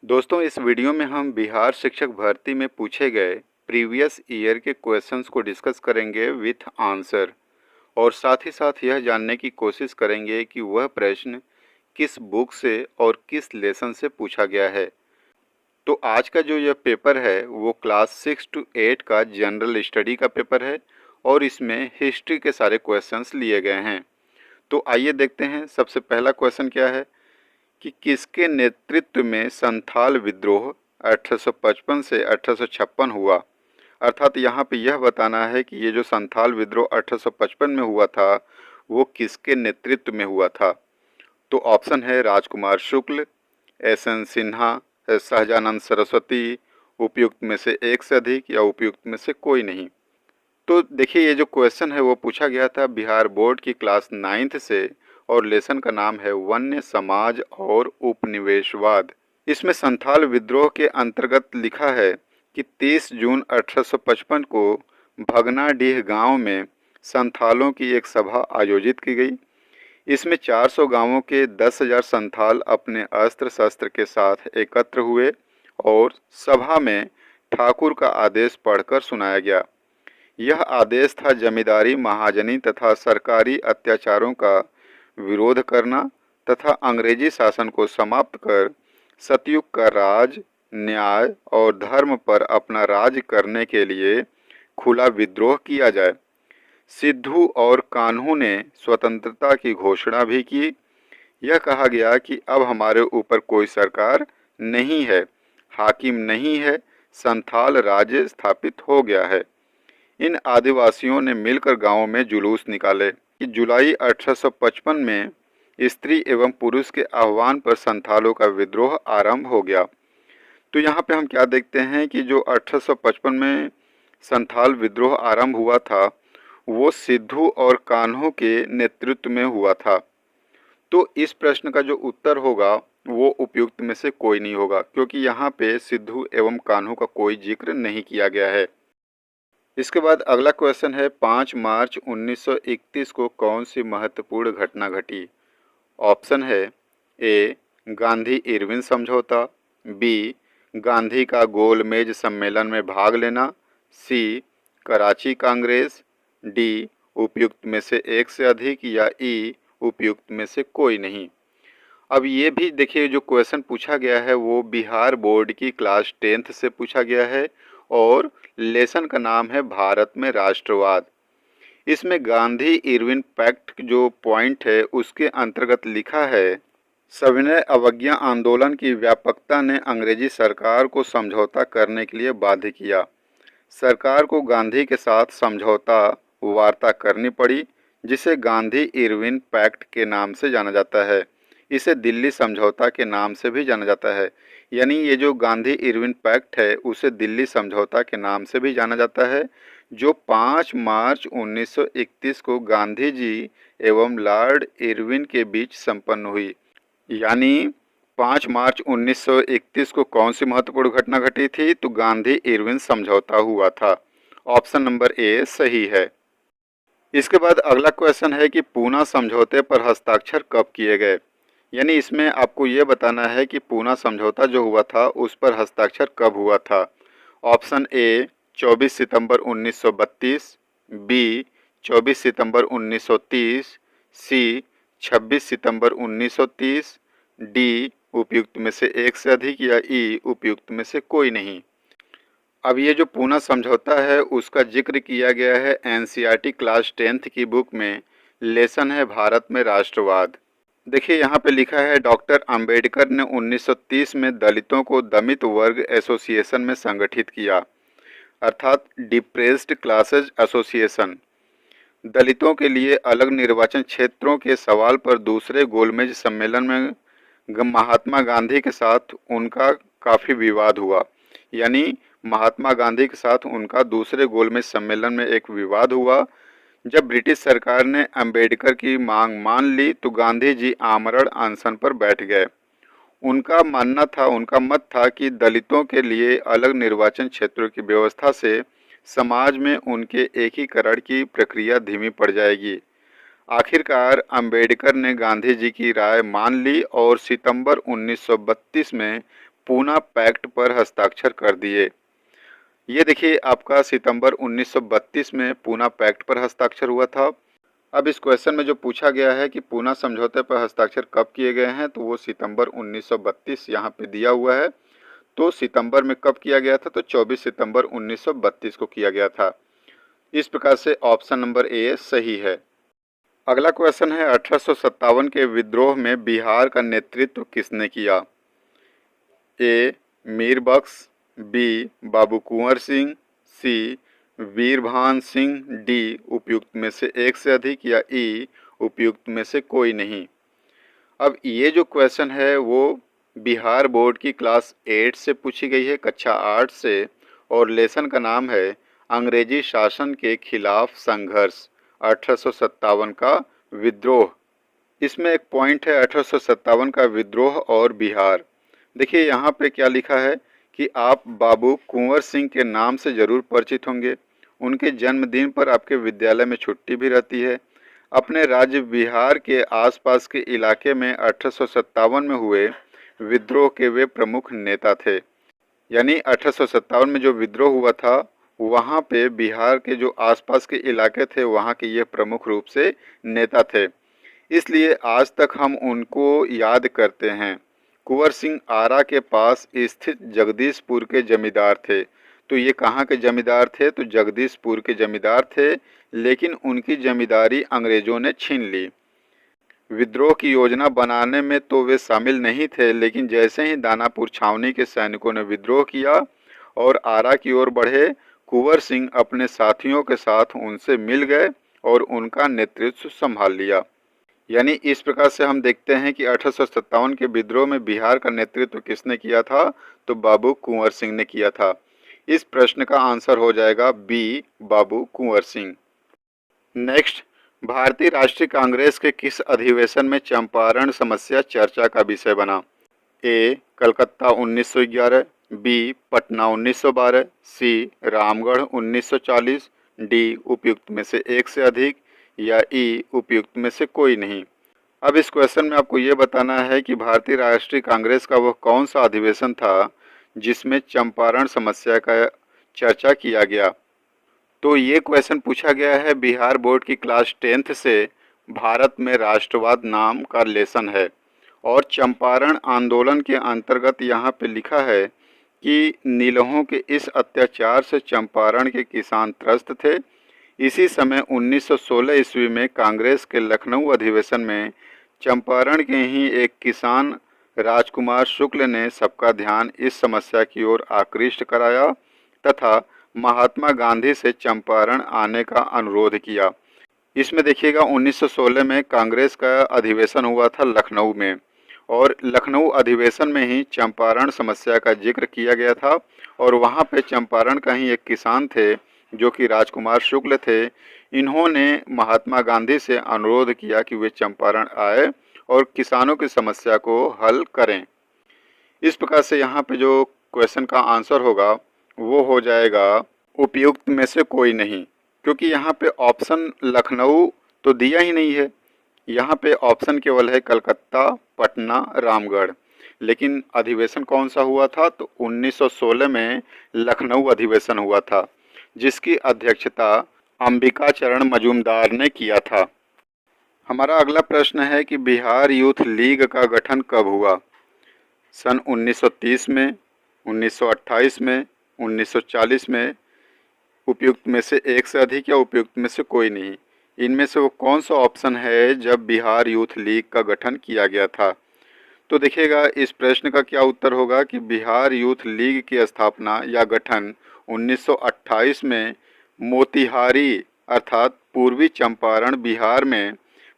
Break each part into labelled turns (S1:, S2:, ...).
S1: दोस्तों, इस वीडियो में हम बिहार शिक्षक भर्ती में पूछे गए प्रीवियस ईयर के क्वेश्चंस को डिस्कस करेंगे विथ आंसर और साथ ही साथ यह जानने की कोशिश करेंगे कि वह प्रश्न किस बुक से और किस लेसन से पूछा गया है। तो आज का जो यह पेपर है वो क्लास 6 to 8 का जनरल स्टडी का पेपर है और इसमें हिस्ट्री के सारे क्वेश्चंस लिए गए हैं। तो आइए देखते हैं, सबसे पहला क्वेश्चन क्या है कि किसके नेतृत्व में संथाल विद्रोह 1855 से 1856 हुआ। अर्थात यहाँ पे यह बताना है कि ये जो संथाल विद्रोह 1855 में हुआ था वो किसके नेतृत्व में हुआ था। तो ऑप्शन है राजकुमार शुक्ल, एस.एन. सिन्हा, सहजानंद सरस्वती, उपयुक्त में से एक से अधिक या उपयुक्त में से कोई नहीं। तो देखिए, ये जो क्वेश्चन है वो पूछा गया था बिहार बोर्ड की क्लास 9th से और लेसन का नाम है वन्य समाज और उपनिवेशवाद। इसमें संथाल विद्रोह के अंतर्गत लिखा है कि 30 जून 1855 को भगनाडीह गांव में संथालों की एक सभा आयोजित की गई। इसमें 400 गांवों के 10,000 संथाल अपने अस्त्र शस्त्र के साथ एकत्र हुए और सभा में ठाकुर का आदेश पढ़कर सुनाया गया। यह आदेश था जमींदारी, महाजनी तथा सरकारी अत्याचारों का विरोध करना तथा अंग्रेजी शासन को समाप्त कर सतयुग का राज, न्याय और धर्म पर अपना राज करने के लिए खुला विद्रोह किया जाए। सिद्धू और कान्हू ने स्वतंत्रता की घोषणा भी की। यह कहा गया कि अब हमारे ऊपर कोई सरकार नहीं है, हाकिम नहीं है, संथाल राज्य स्थापित हो गया है। इन आदिवासियों ने मिलकर गांव में जुलूस निकाले कि जुलाई 1855 में स्त्री एवं पुरुष के आह्वान पर संथालों का विद्रोह आरंभ हो गया। तो यहाँ पे हम क्या देखते हैं कि जो 1855 में संथाल विद्रोह आरंभ हुआ था वो सिद्धू और कान्हू के नेतृत्व में हुआ था। तो इस प्रश्न का जो उत्तर होगा वो उपयुक्त में से कोई नहीं होगा, क्योंकि यहाँ पे सिद्धू एवं कान्हू का कोई जिक्र नहीं किया गया है। इसके बाद अगला क्वेश्चन है 5 मार्च 1931 को कौन सी महत्वपूर्ण घटना घटी। ऑप्शन है ए गांधी इरविन समझौता, बी गांधी का गोलमेज सम्मेलन में भाग लेना, सी कराची कांग्रेस, डी उपयुक्त में से एक से अधिक या ई उपयुक्त में से कोई नहीं। अब ये भी देखिए, जो क्वेश्चन पूछा गया है वो बिहार बोर्ड की क्लास 10th से पूछा गया है और लेसन का नाम है भारत में राष्ट्रवाद। इसमें गांधी इरविन पैक्ट जो पॉइंट है उसके अंतर्गत लिखा है, सविनय अवज्ञा आंदोलन की व्यापकता ने अंग्रेजी सरकार को समझौता करने के लिए बाध्य किया। सरकार को गांधी के साथ समझौता वार्ता करनी पड़ी, जिसे गांधी इरविन पैक्ट के नाम से जाना जाता है। इसे दिल्ली समझौता के नाम से भी जाना जाता है। यानी ये जो गांधी इरविन पैक्ट है उसे दिल्ली समझौता के नाम से भी जाना जाता है, जो 5 मार्च 1931 को गांधी जी एवं लॉर्ड इरविन के बीच संपन्न हुई। यानी 5 मार्च 1931 को कौन सी महत्वपूर्ण घटना घटी थी, तो गांधी इरविन समझौता हुआ था। ऑप्शन नंबर ए सही है। इसके बाद अगला क्वेश्चन है कि पूना समझौते पर हस्ताक्षर कब किए गए। यानी इसमें आपको ये बताना है कि पूना समझौता जो हुआ था उस पर हस्ताक्षर कब हुआ था। ऑप्शन ए 24 सितंबर 1932, बी 24 सितंबर 1930, सी 26 सितंबर 1930, डी उपयुक्त में से एक से अधिक या ई उपयुक्त में से कोई नहीं। अब ये जो पूना समझौता है उसका जिक्र किया गया है एनसीईआरटी क्लास 10th की बुक में, लेसन है भारत में राष्ट्रवाद। देखिए यहाँ पे लिखा है, डॉक्टर अंबेडकर ने 1930 में दलितों को दमित वर्ग एसोसिएशन में संगठित किया, अर्थात डिप्रेस्ड क्लासेज एसोसिएशन। दलितों के लिए अलग निर्वाचन क्षेत्रों के सवाल पर दूसरे गोलमेज सम्मेलन में महात्मा गांधी के साथ उनका काफ़ी विवाद हुआ। यानी महात्मा गांधी के साथ उनका दूसरे गोलमेज सम्मेलन में एक विवाद हुआ। जब ब्रिटिश सरकार ने अंबेडकर की मांग मान ली तो गांधी जी आमरण अनशन पर बैठ गए। उनका मानना था, उनका मत था कि दलितों के लिए अलग निर्वाचन क्षेत्रों की व्यवस्था से समाज में उनके एकीकरण की प्रक्रिया धीमी पड़ जाएगी। आखिरकार अंबेडकर ने गांधी जी की राय मान ली और सितंबर 1932 में पूना पैक्ट पर हस्ताक्षर कर दिए। ये देखिए आपका सितंबर 1932 में पूना पैक्ट पर हस्ताक्षर हुआ था। अब इस क्वेश्चन में जो पूछा गया है कि पूना समझौते पर हस्ताक्षर कब किए गए हैं, तो वो सितंबर 1932 यहाँ पे दिया हुआ है। तो सितंबर में कब किया गया था, तो 24 सितंबर 1932 को किया गया था। इस प्रकार से ऑप्शन नंबर ए सही है। अगला क्वेश्चन है 1857 के विद्रोह में बिहार का नेतृत्व किसने किया? ए मीर बख्श, बी बाबू कुंवर सिंह, सी वीरभान सिंह, डी उपयुक्त में से एक से अधिक, या ई उपयुक्त में से कोई नहीं। अब ये जो क्वेश्चन है वो बिहार बोर्ड की क्लास 8 से पूछी गई है, कक्षा 8 से, और लेसन का नाम है अंग्रेजी शासन के खिलाफ संघर्ष 1857 का विद्रोह। इसमें एक पॉइंट है 1857 का विद्रोह और बिहार। देखिए यहाँ पे क्या लिखा है कि आप बाबू कुंवर सिंह के नाम से ज़रूर परिचित होंगे। उनके जन्मदिन पर आपके विद्यालय में छुट्टी भी रहती है। अपने राज्य बिहार के आसपास के इलाके में 1857 में हुए विद्रोह के वे प्रमुख नेता थे। यानी 1857 में जो विद्रोह हुआ था वहाँ पे बिहार के जो आसपास के इलाके थे वहाँ के ये प्रमुख रूप से नेता थे, इसलिए आज तक हम उनको याद करते हैं। कुंवर सिंह आरा के पास स्थित जगदीशपुर के जमींदार थे। तो ये कहाँ के जमींदार थे? तो जगदीशपुर के जमींदार थे, लेकिन उनकी जमींदारी अंग्रेजों ने छीन ली। विद्रोह की योजना बनाने में तो वे शामिल नहीं थे, लेकिन जैसे ही दानापुर छावनी के सैनिकों ने विद्रोह किया और आरा की ओर बढ़े, कुंवर सिंह अपने साथियों के साथ उनसे मिल गए और उनका नेतृत्व संभाल लिया। यानी इस प्रकार से हम देखते हैं कि 1857 के विद्रोह में बिहार का नेतृत्व किसने किया था? तो बाबू कुंवर सिंह ने किया था। इस प्रश्न का आंसर हो जाएगा बी बाबू कुंवर सिंह। नेक्स्ट, भारतीय राष्ट्रीय कांग्रेस के किस अधिवेशन में चंपारण समस्या चर्चा का विषय बना? ए कलकत्ता 1911, बी पटना 1912, सी रामगढ़ 1940, डी उपयुक्त में से एक से अधिक, या ई उपयुक्त में से कोई नहीं। अब इस क्वेश्चन में आपको ये बताना है कि भारतीय राष्ट्रीय कांग्रेस का वह कौन सा अधिवेशन था जिसमें चंपारण समस्या का चर्चा किया गया। तो ये क्वेश्चन पूछा गया है बिहार बोर्ड की क्लास 10th से। भारत में राष्ट्रवाद नाम का लेसन है और चंपारण आंदोलन के अंतर्गत यहाँ पे लिखा है कि नीलहों के इस अत्याचार से चंपारण के किसान त्रस्त थे। इसी समय 1916 ईस्वी में कांग्रेस के लखनऊ अधिवेशन में चंपारण के ही एक किसान राजकुमार शुक्ल ने सबका ध्यान इस समस्या की ओर आकृष्ट कराया तथा महात्मा गांधी से चंपारण आने का अनुरोध किया। इसमें देखिएगा 1916 में कांग्रेस का अधिवेशन हुआ था लखनऊ में, और लखनऊ अधिवेशन में ही चंपारण समस्या का जिक्र किया गया था, और वहाँ पे चंपारण का ही एक किसान थे जो कि राजकुमार शुक्ल थे। इन्होंने महात्मा गांधी से अनुरोध किया कि वे चंपारण आए और किसानों की समस्या को हल करें। इस प्रकार से यहाँ पे जो क्वेश्चन का आंसर होगा वो हो जाएगा उपयुक्त में से कोई नहीं, क्योंकि यहाँ पे ऑप्शन लखनऊ तो दिया ही नहीं है। यहाँ पे ऑप्शन केवल है कलकत्ता, पटना, रामगढ़। लेकिन अधिवेशन कौन सा हुआ था? तो 1916 में लखनऊ अधिवेशन हुआ था, जिसकी अध्यक्षता अंबिका चरण मजूमदार ने किया था। हमारा अगला प्रश्न है कि बिहार यूथ लीग का गठन कब हुआ? सन 1930 में, 1928 में, 1940 में, उपयुक्त में से एक से अधिक, या उपयुक्त में से कोई नहीं। इनमें से वो कौन सा ऑप्शन है जब बिहार यूथ लीग का गठन किया गया था? तो देखिएगा इस प्रश्न का क्या उत्तर होगा कि बिहार यूथ लीग की स्थापना या गठन 1928 में मोतिहारी अर्थात पूर्वी चंपारण बिहार में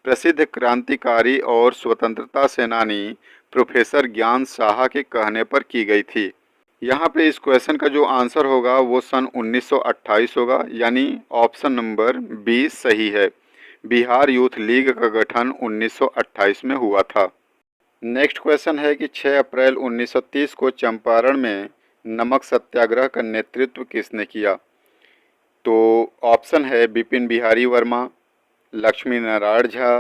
S1: प्रसिद्ध क्रांतिकारी और स्वतंत्रता सेनानी प्रोफेसर ज्ञान साहा के कहने पर की गई थी। यहाँ पे इस क्वेश्चन का जो आंसर होगा वो सन 1928 होगा, यानी ऑप्शन नंबर बी सही है। बिहार यूथ लीग का गठन 1928 में हुआ था। नेक्स्ट क्वेश्चन है कि 6 अप्रैल 1930 को चंपारण में नमक सत्याग्रह का नेतृत्व किसने किया? तो ऑप्शन है बिपिन बिहारी वर्मा, लक्ष्मी नारायण झा,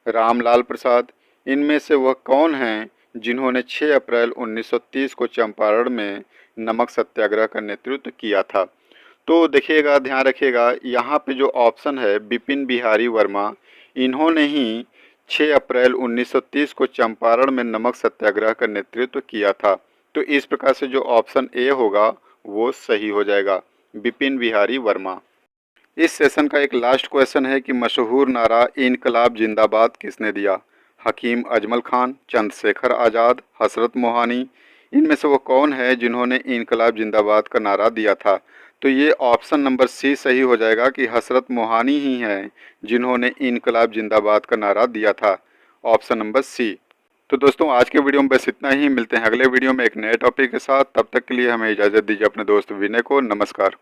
S1: रामलाल प्रसाद। इनमें से वह कौन हैं जिन्होंने 6 अप्रैल 1930 को चंपारण में नमक सत्याग्रह का नेतृत्व किया था। तो देखिएगा, ध्यान रखिएगा, यहाँ पे जो ऑप्शन है बिपिन बिहारी वर्मा, इन्होंने ही 6 अप्रैल 1930 को चंपारण में नमक सत्याग्रह का नेतृत्व किया था। तो इस प्रकार से जो ऑप्शन ए होगा वो सही हो जाएगा, बिपिन बिहारी वर्मा। इस सेशन का एक लास्ट क्वेश्चन है कि मशहूर नारा इनकलाब जिंदाबाद किसने दिया? हकीम अजमल खान, चंद्रशेखर आज़ाद, हसरत मोहानी, इनमें से वो कौन है जिन्होंने इनकलाब जिंदाबाद का नारा दिया था? तो ये ऑप्शन नंबर सी सही हो जाएगा कि हसरत मोहानी ही हैं जिन्होंने इनकलाब जिंदाबाद का नारा दिया था, ऑप्शन नंबर सी। तो दोस्तों, आज के वीडियो में बस इतना ही। मिलते हैं अगले वीडियो में एक नए टॉपिक के साथ। तब तक के लिए हमें इजाज़त दीजिए अपने दोस्त विनय को। नमस्कार।